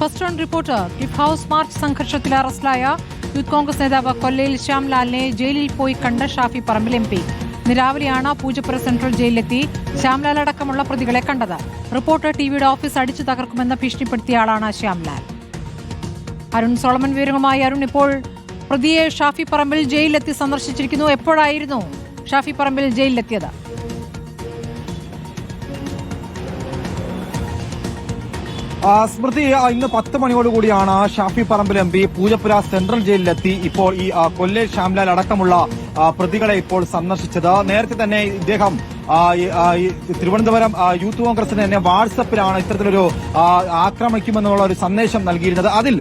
First on reporter cliff house March സംഘർഷത്തിൽ അറസ്റ്റിലായ youth Congress നേതാവ് കൊല്ലയിൽ ശ്യാംലാലിനെ ജയിലിൽ പോയി കണ്ട ഷാഫി പറമ്പിൽ MP. ഇന്ന് രാവിലെയാണ് പൂജപ്പുര സെൻട്രൽ ജയിലിലെത്തി ശ്യാംലാൽ അടക്കമുള്ള പ്രതികളെ കണ്ടത്. റിപ്പോർട്ടർ ടിവിയുടെ ഓഫീസ് അടിച്ചു തകർക്കുമെന്ന് ഭീഷണിപ്പെടുത്തിയ ആളാണ് ശ്യാംലാൽ. അരുൺ സോളമൻ വിവരങ്ങളുമായി. അരുൺ, ഇപ്പോൾ പ്രതിയെ ഷാഫി പറമ്പിൽ ജയിലിലെത്തി സന്ദർശിച്ചിരിക്കുന്നു. എപ്പോഴായിരുന്നു ഷാഫി പറമ്പിൽ ജയിലിലെത്തിയത്? സ്മൃതി, ഇന്ന് 10 മണിയോടുകൂടിയാണ് ഷാഫി പറമ്പിൽ MP പൂജപ്പുര സെൻട്രൽ ജയിലിലെത്തി ഇപ്പോൾ ഈ കൊല്ലയിൽ ശ്യാംലാൽ അടക്കമുള്ള പ്രതികളെ ഇപ്പോൾ സന്ദർശിച്ചത്. നേരത്തെ തന്നെ ഇദ്ദേഹം തിരുവനന്തപുരം യൂത്ത് കോൺഗ്രസിന് തന്നെ വാട്സപ്പിലാണ് ഇത്തരത്തിലൊരു ആക്രമിക്കുമെന്നുള്ള ഒരു സന്ദേശം നൽകിയിരുന്നത്. അതിൽ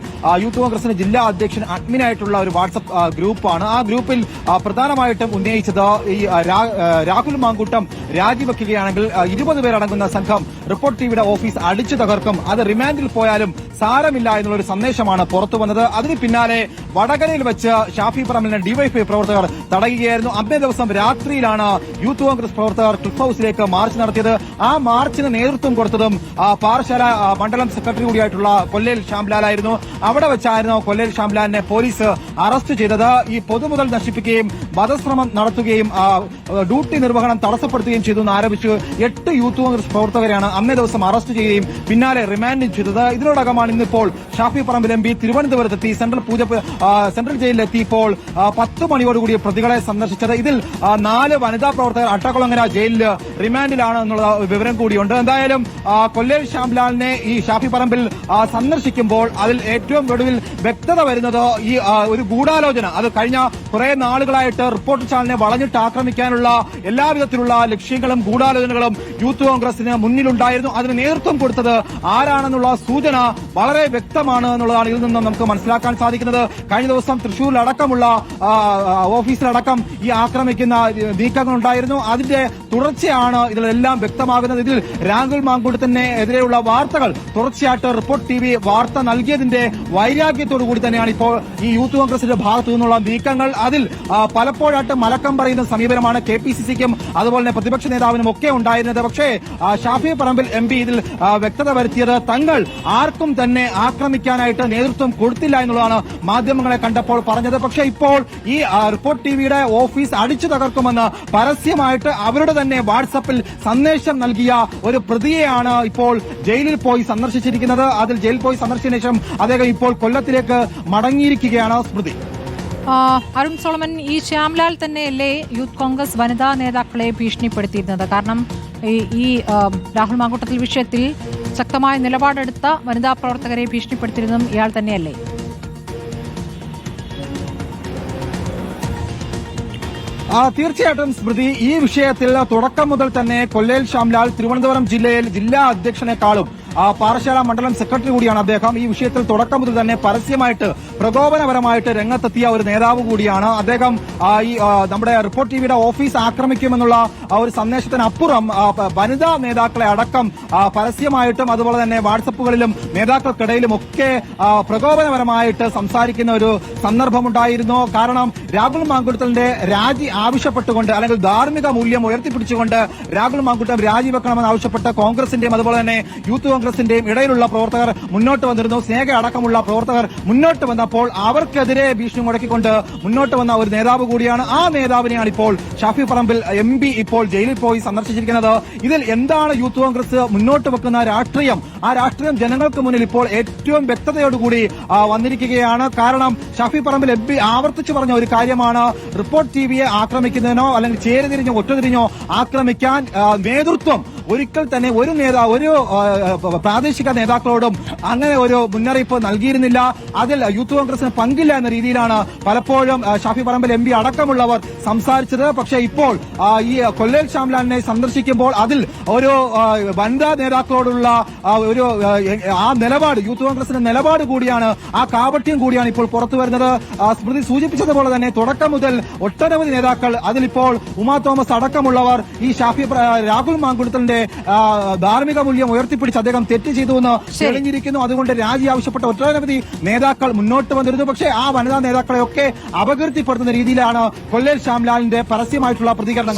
യൂത്ത് കോൺഗ്രസിന് ജില്ലാ അധ്യക്ഷൻ അഡ്മിനായിട്ടുള്ള ഒരു വാട്സപ്പ് ഗ്രൂപ്പാണ്. ആ ഗ്രൂപ്പിൽ പ്രധാനമായിട്ടും ഉന്നയിച്ചത് ഈ രാഹുൽ മാങ്കൂട്ടം രാജിവെക്കുകയാണെങ്കിൽ 20 പേരടങ്ങുന്ന സംഘം റിപ്പോർട്ട് ടിവിയുടെ ഓഫീസ് അടിച്ചു തകർക്കും, അത് റിമാൻഡിൽ പോയാലും സാരമില്ല എന്നുള്ളൊരു സന്ദേശമാണ് പുറത്തു വന്നത്. അതിന് പിന്നാലെ വടകരയിൽ വെച്ച് ഷാഫി പറമ്പിലിനെ ഡിവൈഎഫ്ഐ പ്രവർത്തകർ തടയുകയായിരുന്നു. അന്നേ ദിവസം രാത്രിയിലാണ് യൂത്ത് കോൺഗ്രസ് പ്രവർത്തകർ ക്ലിഫ് ഹൌസിലേക്ക് മാർച്ച് നടത്തിയത്. ആ മാർച്ചിന് നേതൃത്വം കൊടുത്തതും പാറശാല മണ്ഡലം സെക്രട്ടറി കൂടിയായിട്ടുള്ള കൊല്ലയിൽ ശ്യാംലാലായിരുന്നു. അവിടെ വെച്ചായിരുന്നു കൊല്ലയിൽ ശ്യാംലാലിനെ പോലീസ് അറസ്റ്റ് ചെയ്തത്. ഈ പൊതുമുതൽ നശിപ്പിക്കുകയും വധശ്രമം നടത്തുകയും ഡ്യൂട്ടി നിർവഹണം തടസ്സപ്പെടുത്തുകയും ചെയ്തു എന്ന് ആരോപിച്ച് 8 യൂത്ത് കോൺഗ്രസ് പ്രവർത്തകരെയാണ് അന്നേ ദിവസം അറസ്റ്റ് ചെയ്യുകയും പിന്നാലെ റിമാൻഡ് ചെയ്തത്. ഇതിനോടകമാണ് ഇന്നിപ്പോൾ ഷാഫി പറമ്പിൽ MP തിരുവനന്തപുരത്തെത്തി സെൻട്രൽ ജയിലിലെത്തി ഇപ്പോൾ 10 മണിയോടുകൂടി പ്രതികളെ സന്ദർശിച്ചത്. ഇതിൽ 4 വനിതാ പ്രവർത്തകർ അട്ടക്കുളങ്ങര ജയിലിൽ റിമാൻഡിലാണ് എന്നുള്ള വിവരം കൂടിയുണ്ട്. എന്തായാലും കൊല്ലയിൽ ശ്യാംലാലിനെ ഈ ഷാഫി പറമ്പിൽ സന്ദർശിക്കുമ്പോൾ അതിൽ ഏറ്റവും ഒടുവിൽ വ്യക്തത വരുന്നത് ഈ ഒരു ഗൂഢാലോചന, അത് കഴിഞ്ഞ കുറെ നാളുകളായിട്ട് റിപ്പോർട്ടർ ചാനലിനെ വളഞ്ഞിട്ട് ആക്രമിക്കാനുള്ള എല്ലാവിധത്തിലുള്ള ലക്ഷ്യങ്ങളും ഗൂഢാലോചനകളും യൂത്ത് കോൺഗ്രസിന് മുന്നിലുണ്ടായിരുന്നു. അതിന് നേതൃത്വം കൊടുത്തത് ആരാണെന്നുള്ള സൂചന വളരെ വ്യക്തമാണ് എന്നുള്ളതാണ് ഇതിൽ നിന്ന് നമുക്ക് മനസ്സിലാക്കാൻ സാധിക്കുന്നത്. കഴിഞ്ഞ ദിവസം തൃശൂരിലടക്കമുള്ള ഓഫീസിലടക്കം ഈ ആക്രമിക്കുന്ന നീക്കങ്ങൾ ഉണ്ടായിരുന്നു. അതിന്റെ തുടർച്ചയാണ് ഇതിലെല്ലാം വ്യക്തമാകുന്നത്. ഇതിൽ രാഹുൽ മാങ്കൂട്ടത്തിന് എതിരെയുള്ള വാർത്തകൾ തുടർച്ചയായിട്ട് റിപ്പോർട്ട് TV വാർത്ത നൽകിയതിന്റെ വൈരാഗ്യത്തോടു കൂടി തന്നെയാണ് ഇപ്പോൾ ഈ യൂത്ത് കോൺഗ്രസിന്റെ ഭാഗത്തു നിന്നുള്ള നീക്കങ്ങൾ. അതിൽ പലപ്പോഴായിട്ട് മലക്കം പറയുന്ന സമീപനമാണ് KPCCക്കും അതുപോലെ തന്നെ പ്രതിപക്ഷ നേതാവിനും ഒക്കെ ഉണ്ടായിരുന്നത്. പക്ഷേ ഷാഫി പറമ്പിൽ MP ഇതിൽ വ്യക്തത വരുത്തിയത് തങ്ങൾ ആർക്കും തന്നെ ആക്രമിക്കാനായിട്ട് നേതൃത്വം കൊടുത്തില്ല എന്നുള്ളതാണ് മാധ്യമങ്ങളെ കണ്ടപ്പോൾ പറഞ്ഞത്. പക്ഷേ ഇപ്പോൾ ഈ റിപ്പോർട്ട് TVയുടെ ഓഫീസ് അടിച്ചു തകർക്കുമെന്ന് പരസ്യമായിട്ട് അവരുടെ തന്നെ വാട്സപ്പിൽ സന്ദേശം നൽകിയ ഒരു പ്രതിയെയാണ് ഇപ്പോൾ ജയിലിൽ പോയി സന്ദർശിച്ചിരിക്കുന്നത്. അതിൽ ജയിലിൽ പോയി സന്ദർശിച്ചതിനു ശേഷം അദ്ദേഹം ഇപ്പോൾ കൊല്ലത്തിലേക്ക് മടങ്ങിയിരിക്കുകയാണ്. സ്മൃതി, അരുൺ സോളമൻ, ഈ ശ്യാംലാൽ തന്നെയല്ലേ യൂത്ത് കോൺഗ്രസ് വനിതാ നേതാക്കളെ ഭീഷണിപ്പെടുത്തിയിരുന്നത്? കാരണം ഈ രാഹുൽ മാങ്കൂട്ടത്തിൽ വിഷയത്തിൽ ശക്തമായ നിലപാടെടുത്ത വനിതാ പ്രവർത്തകരെ ഭീഷണിപ്പെടുത്തിയിരുന്നതും ഇയാൾ തന്നെയല്ലേ? തീർച്ചയായിട്ടും സ്മൃതി, ഈ വിഷയത്തിൽ തുടക്കം മുതൽ തന്നെ കൊല്ലയിൽ ശ്യാംലാൽ തിരുവനന്തപുരം ജില്ലയിൽ ജില്ലാ അധ്യക്ഷനേക്കാളും പാറശാല മണ്ഡലം സെക്രട്ടറി കൂടിയാണ് അദ്ദേഹം. ഈ വിഷയത്തിൽ തുടക്കം മുതൽ തന്നെ പരസ്യമായിട്ട് പ്രകോപനപരമായിട്ട് രംഗത്തെത്തിയ ഒരു നേതാവ് കൂടിയാണ് അദ്ദേഹം. ഈ നമ്മുടെ റിപ്പോർട്ട് TVയുടെ ഓഫീസ് ആക്രമിക്കുമെന്നുള്ള ഒരു സന്ദേശത്തിനപ്പുറം വനിതാ നേതാക്കളെ അടക്കം പരസ്യമായിട്ടും അതുപോലെ തന്നെ വാട്സപ്പുകളിലും നേതാക്കൾക്കിടയിലും ഒക്കെ പ്രകോപനപരമായിട്ട് സംസാരിക്കുന്ന ഒരു സന്ദർഭമുണ്ടായിരുന്നു. കാരണം രാഹുൽ മാങ്കൂട്ടത്തിന്റെ രാജി ആവശ്യപ്പെട്ടുകൊണ്ട് അല്ലെങ്കിൽ ധാർമ്മിക മൂല്യം ഉയർത്തിപ്പിടിച്ചുകൊണ്ട് രാഹുൽ മാങ്കൂട്ടം രാജിവെക്കണമെന്ന് ആവശ്യപ്പെട്ട കോൺഗ്രസിന്റെയും അതുപോലെ തന്നെ യൂത്ത് കോൺഗ്രസിന്റെയും ഇടയിലുള്ള പ്രവർത്തകർ മുന്നോട്ട് വന്നിരുന്നു. സ്നേഹ അടക്കമുള്ള പ്രവർത്തകർ മുന്നോട്ട് വന്നപ്പോൾ അവർക്കെതിരെ ഭീഷണി മുടക്കിക്കൊണ്ട് മുന്നോട്ട് വന്ന ഒരു നേതാവ് കൂടിയാണ്. ആ നേതാവിനെയാണ് ഇപ്പോൾ ഷാഫി പറമ്പിൽ MP ഇപ്പോൾ ജയിലിൽ പോയി സന്ദർശിച്ചിരിക്കുന്നത്. ഇതിൽ എന്താണ് യൂത്ത് കോൺഗ്രസ് മുന്നോട്ട് വെക്കുന്ന രാഷ്ട്രീയം? ആ രാഷ്ട്രീയം ജനങ്ങൾക്ക് മുന്നിൽ ഇപ്പോൾ ഏറ്റവും വ്യക്തതയോടുകൂടി വന്നിരിക്കുകയാണ്. കാരണം ഷാഫി പറമ്പിൽ MP ആവർത്തിച്ചു പറഞ്ഞ ഒരു കാര്യമാണ്, റിപ്പോർട്ട് TVയെ ആക്രമിക്കുന്നതിനോ അല്ലെങ്കിൽ ചേരിതിരിഞ്ഞോ ഒറ്റതിരിഞ്ഞോ ആക്രമിക്കാൻ നേതൃത്വം ഒരിക്കൽ തന്നെ ഒരു പ്രാദേശിക നേതാക്കളോടും അങ്ങനെ ഒരു മുന്നറിയിപ്പ് നൽകിയിരുന്നില്ല. അതിൽ യൂത്ത് കോൺഗ്രസിന് പങ്കില്ല എന്ന രീതിയിലാണ് പലപ്പോഴും ഷാഫി പറമ്പിൽ MP അടക്കമുള്ളവർ സംസാരിച്ചത്. പക്ഷേ ഇപ്പോൾ ഈ കൊല്ലയിൽ ശ്യാംലാലിനെ സന്ദർശിക്കുമ്പോൾ അതിൽ ഒരു വനിതാ നേതാക്കളോടുള്ള ഒരു ആ നിലപാട്, യൂത്ത് കോൺഗ്രസിന്റെ നിലപാട് കൂടിയാണ്, ആ കാപട്യം കൂടിയാണ് ഇപ്പോൾ പുറത്തു വരുന്നത്. സ്മൃതി സൂചിപ്പിച്ചതുപോലെ തന്നെ തുടക്കം മുതൽ ഒട്ടനവധി നേതാക്കൾ, അതിലിപ്പോൾ ഉമാ തോമസ് അടക്കമുള്ളവർ ഈ രാഹുൽ മാങ്കൂട്ടത്തിന്റെ ധാർമ്മിക മൂല്യം ഉയർത്തിപ്പിടിച്ച് അദ്ദേഹം തെറ്റ് ചെയ്തു എന്ന് തെളിഞ്ഞിരിക്കുന്നു. അതുകൊണ്ട് രാജി ആവശ്യപ്പെട്ട ഒട്ടനവധി നേതാക്കൾ മുന്നോട്ട് വന്നിരുന്നു. പക്ഷേ ആ വനിതാ നേതാക്കളെയൊക്കെ അപകീർത്തിപ്പെടുത്തുന്ന രീതിയിലാണ് കൊല്ലയിൽ ശ്യാംലാലിന്റെ പരസ്യമായിട്ടുള്ള പ്രതികരണം.